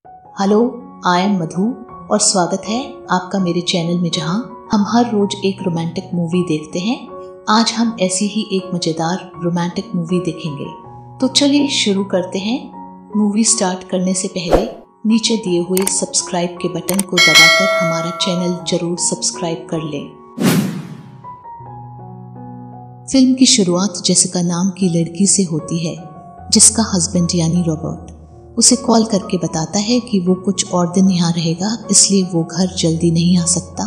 Hello, I am मधु और स्वागत है आपका मेरे चैनल में, जहां हम हर रोज एक रोमांटिक मूवी देखते हैं। आज हम ऐसी ही एक मजेदार रोमांटिक मूवी देखेंगे। तो चलिए शुरू करते हैं। मूवी स्टार्ट करने से पहले नीचे दिए हुए सब्सक्राइब के बटन को दबाकर हमारा चैनल जरूर सब्सक्राइब कर लें। फिल्म की शुरुआत जेसिका नाम की लड़की से होती है, जिसका हस्बैंड यानी रॉबर्ट उसे कॉल करके बताता है कि वो कुछ और दिन यहाँ रहेगा, इसलिए वो घर जल्दी नहीं आ सकता।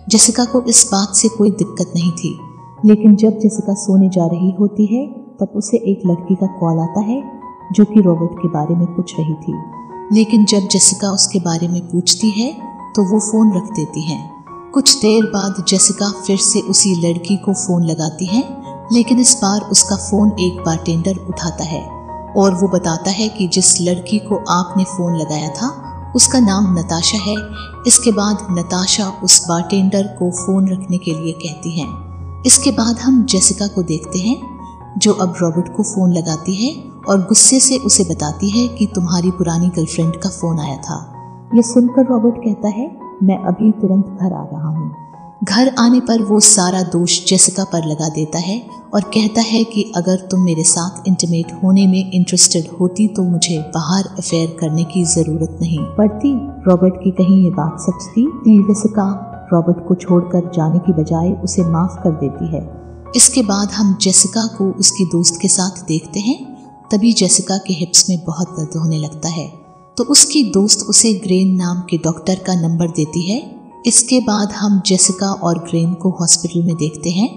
जेसिका को इस बात से कोई दिक्कत नहीं थी, लेकिन जब जेसिका सोने जा रही होती है तब उसे एक लड़की का कॉल आता है जो कि रॉबर्ट के बारे में पूछ रही थी। लेकिन जब जेसिका उसके बारे में पूछती है तो वो फ़ोन रख देती है। कुछ देर बाद जेसिका फिर से उसी लड़की को फ़ोन लगाती है, लेकिन इस बार उसका फ़ोन एक बारटेंडर उठाता है और वो बताता है कि जिस लड़की को आपने फ़ोन लगाया था उसका नाम नताशा है। इसके बाद नताशा उस बारटेंडर को फ़ोन रखने के लिए कहती है। इसके बाद हम जेसिका को देखते हैं, जो अब रॉबर्ट को फ़ोन लगाती है और गुस्से से उसे बताती है कि तुम्हारी पुरानी गर्लफ्रेंड का फ़ोन आया था। ये सुनकर रॉबर्ट कहता है, मैं अभी तुरंत घर आ रहा हूँ। घर आने पर वो सारा दोष जेसिका पर लगा देता है और कहता है कि अगर तुम मेरे साथ इंटीमेट होने में इंटरेस्टेड होती तो मुझे बाहर अफेयर करने की ज़रूरत नहीं पड़ती। रॉबर्ट की कहीं ये बात सच थी? जेसिका रॉबर्ट को छोड़कर जाने की बजाय उसे माफ़ कर देती है। इसके बाद हम जेसिका को उसकी दोस्त के साथ देखते हैं। तभी जेसिका के हिप्स में बहुत दर्द होने लगता है, तो उसकी दोस्त उसे ग्रेन नाम के डॉक्टर का नंबर देती है। इसके बाद हम जेसिका और ग्रेन को हॉस्पिटल में देखते हैं,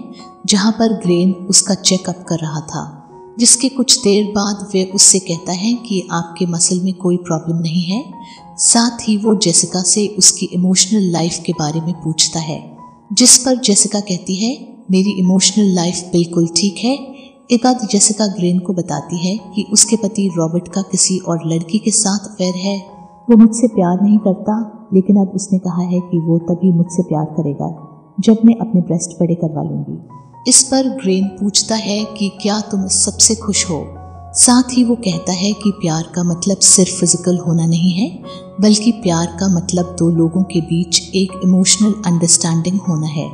जहां पर ग्रेन उसका चेकअप कर रहा था। जिसके कुछ देर बाद वे उससे कहता है कि आपके मसल में कोई प्रॉब्लम नहीं है। साथ ही वो जेसिका से उसकी इमोशनल लाइफ के बारे में पूछता है, जिस पर जेसिका कहती है, मेरी इमोशनल लाइफ बिल्कुल ठीक है। एक बात जेसिका ग्रेन को बताती है कि उसके पति रॉबर्ट का किसी और लड़की के साथ अफेयर है। वो मुझसे प्यार नहीं करता, लेकिन अब उसने कहा है कि वो तभी मुझसे प्यार करेगा जब मैं अपने ब्रेस्ट बड़े करवा लूंगी। इस पर ग्रेन पूछता है कि क्या तुम इस सबसे खुश हो? साथ ही वो कहता है कि प्यार का मतलब सिर्फ फिजिकल होना नहीं है, बल्कि प्यार का मतलब दो लोगों के बीच एक इमोशनल अंडरस्टैंडिंग होना है।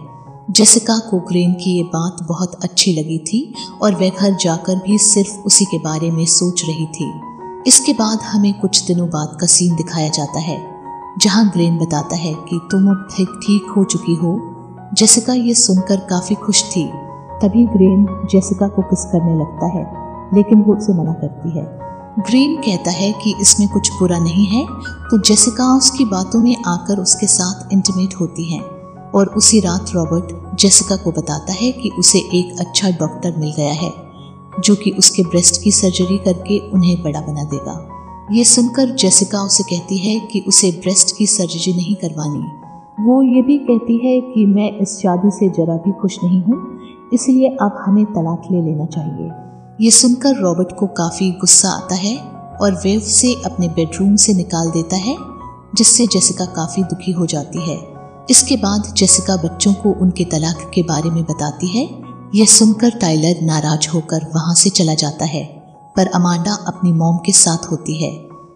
जेसिका को ग्रेन की ये बात बहुत अच्छी लगी थी और वह घर जाकर भी सिर्फ उसी के बारे में सोच रही थी। इसके बाद हमें कुछ दिनों बाद का सीन दिखाया जाता है, जहां ग्रेन बताता है कि तुम अब ठीक हो चुकी हो। जेसिका ये सुनकर काफ़ी खुश थी। तभी ग्रेन जेसिका को किस करने लगता है, लेकिन वो उसे मना करती है। ग्रेन कहता है कि इसमें कुछ बुरा नहीं है, तो जेसिका उसकी बातों में आकर उसके साथ इंटीमेट होती है और उसी रात रॉबर्ट जेसिका को बताता है कि उसे एक अच्छा डॉक्टर मिल गया है, जो कि उसके ब्रेस्ट की सर्जरी करके उन्हें बड़ा बना देगा। ये सुनकर जेसिका उसे कहती है कि उसे ब्रेस्ट की सर्जरी नहीं करवानी। वो ये भी कहती है कि मैं इस शादी से जरा भी खुश नहीं हूँ, इसलिए अब हमें तलाक ले लेना चाहिए। ये सुनकर रॉबर्ट को काफ़ी गुस्सा आता है और वे उसे अपने बेडरूम से निकाल देता है, जिससे जेसिका काफ़ी दुखी हो जाती है। इसके बाद जेसिका बच्चों को उनके तलाक के बारे में बताती है। यह सुनकर टाइलर नाराज होकर वहाँ से चला जाता है, पर अमांडा अपनी मॉम के साथ होती है।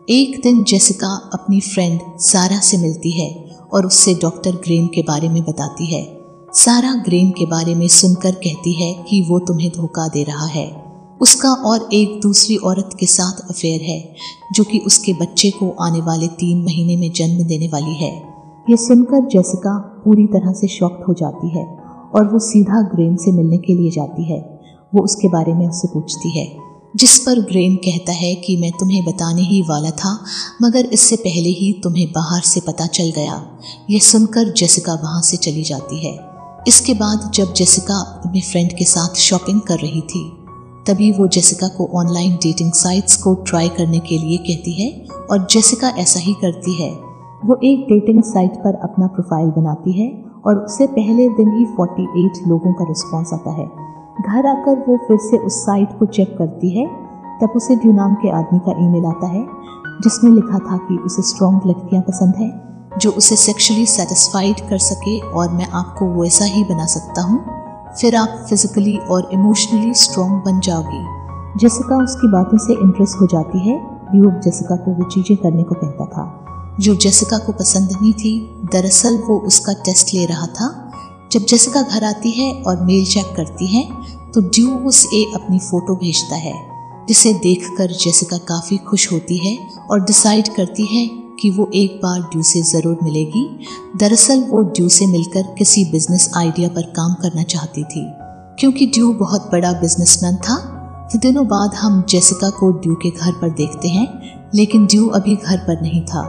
एक दिन जेसिका अपनी फ्रेंड सारा से मिलती है और उससे डॉक्टर ग्रेन के बारे में बताती है। सारा ग्रेन के बारे में सुनकर कहती है कि वो तुम्हें धोखा दे रहा है। उसका और एक दूसरी औरत के साथ अफेयर है, जो कि उसके बच्चे को आने वाले 3 महीने में जन्म देने वाली है। ये सुनकर जेसिका पूरी तरह से शॉक्ड हो जाती है और वो सीधा ग्रेन से मिलने के लिए जाती है। वो उसके बारे में उससे पूछती है, जिस पर ग्रेन कहता है कि मैं तुम्हें बताने ही वाला था, मगर इससे पहले ही तुम्हें बाहर से पता चल गया। यह सुनकर जेसिका वहाँ से चली जाती है। इसके बाद जब जेसिका अपने फ्रेंड के साथ शॉपिंग कर रही थी, तभी वो जेसिका को ऑनलाइन डेटिंग साइट्स को ट्राई करने के लिए कहती है और जेसिका ऐसा ही करती है। वो एक डेटिंग साइट पर अपना प्रोफाइल बनाती है और उससे पहले दिन ही 48 लोगों का रिस्पॉन्स आता है। घर आकर वो फिर से उस साइट को चेक करती है, तब उसे ड्यू नाम के आदमी का ईमेल आता है, जिसमें लिखा था कि उसे स्ट्रॉन्ग लड़कियां पसंद है, जो उसे सेक्सुअली सेटिस्फाइड कर सके और मैं आपको वैसा ही बना सकता हूँ, फिर आप फिजिकली और इमोशनली स्ट्रॉन्ग बन जाओगी। जेसिका उसकी बातों से इम्प्रेस हो जाती है ड्यू जेसिका को वो चीजें करने को कहता था जो जेसिका को पसंद नहीं थी। दरअसल वो उसका टेस्ट ले रहा था। जब जेसिका घर आती है और मेल चेक करती है तो ड्यू उसे अपनी फोटो भेजता है, जिसे देखकर जेसिका काफी खुश होती है और डिसाइड करती है कि वो एक बार ड्यू से जरूर मिलेगी। दरअसल वो ड्यू से मिलकर किसी बिजनेस आइडिया पर काम करना चाहती थी, क्योंकि ड्यू बहुत बड़ा बिजनेसमैन था। तो दिनों बाद हम जेसिका को ड्यू के घर पर देखते हैं, लेकिन ड्यू अभी घर पर नहीं था।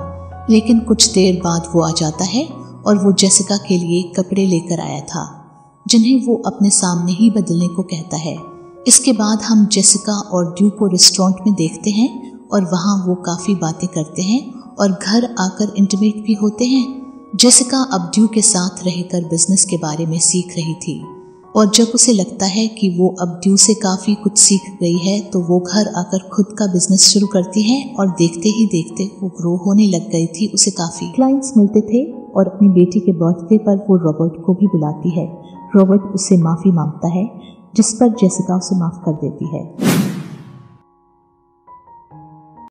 लेकिन कुछ देर बाद वो आ जाता है और वो जेसिका के लिए कपड़े लेकर आया था, जिन्हें वो अपने सामने ही बदलने को कहता है। इसके बाद हम जेसिका और ड्यू को रेस्टोरेंट में देखते हैं और वहाँ वो काफ़ी बातें करते हैं और घर आकर इंटीमेट भी होते हैं। जेसिका अब ड्यू के साथ रहकर बिजनेस के बारे में सीख रही थी और जब उसे लगता है कि वो अब ड्यू से काफ़ी कुछ सीख गई है तो वो घर आकर खुद का बिजनेस शुरू करती है और देखते ही देखते वो ग्रो होने लग गई थी। उसे काफ़ी क्लाइंट्स मिलते थे और अपनी बेटी के बर्थडे पर वो रॉबर्ट को भी बुलाती है। रॉबर्ट उससे माफ़ी मांगता है, जिस पर जेसिका उसे माफ़ कर देती है।